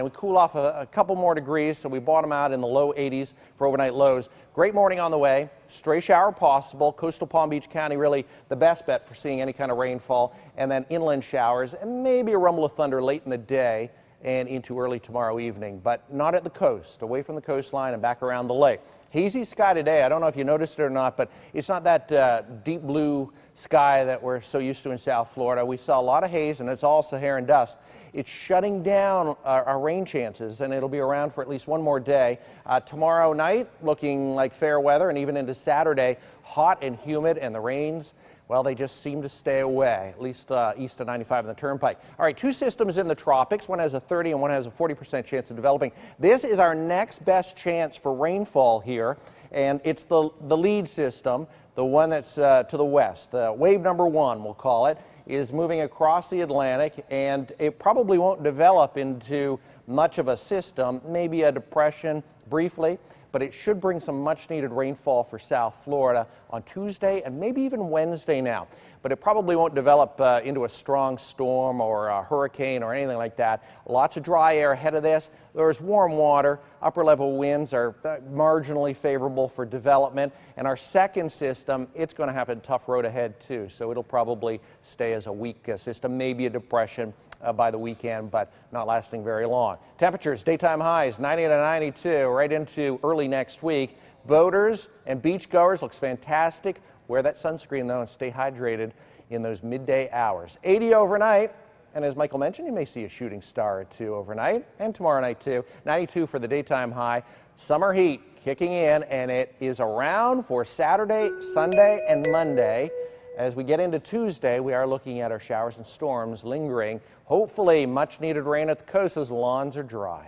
We cool off a couple more degrees, so we bottom out in the low 80s for overnight lows. Great morning on the way. Stray shower possible. Coastal Palm Beach County really the best bet for seeing any kind of rainfall. And then inland showers and maybe a rumble of thunder late in the day and into early tomorrow evening, but not at the coast, away from the coastline and back around the lake. Hazy sky today. I don't know if you noticed it or not, but it's not that deep blue sky that we're so used to in South Florida. We saw a lot of haze, and it's all Saharan dust. It's shutting down our rain chances, and it'll be around for at least one more day. Tomorrow night, looking like fair weather, and even into Saturday, hot and humid, and the rains, well, they just seem to stay away, at least east of 95 in the Turnpike. All right, two systems in the tropics. One has a 30 and one has a 40% chance of developing. This is our next best chance for rainfall here, and it's the lead system, the one that's to the west. Wave number one, we'll call it, is moving across the Atlantic, and it probably won't develop into much of a system, maybe a depression briefly, but it should bring some much needed rainfall for South Florida on Tuesday and maybe even Wednesday now. But it probably won't develop into a strong storm or a hurricane or anything like that. Lots of dry air ahead of this. There's warm water. Upper level winds are marginally favorable for development. And our second system, it's going to have a tough road ahead too. So it'll probably stay as a weak system, maybe a depression by the weekend, but not lasting very long. Temperatures, daytime highs 90 to 92 right into early next week. Boaters and beachgoers looks fantastic. Wear that sunscreen though and stay hydrated in those midday hours. 80 overnight, and as Michael mentioned, you may see a shooting star or two overnight and tomorrow night too. 92 for the daytime high. Summer heat kicking in, and it is around for Saturday, Sunday, and Monday. As we get into Tuesday, we are looking at our showers and storms lingering. Hopefully much needed rain at the coast as lawns are dry.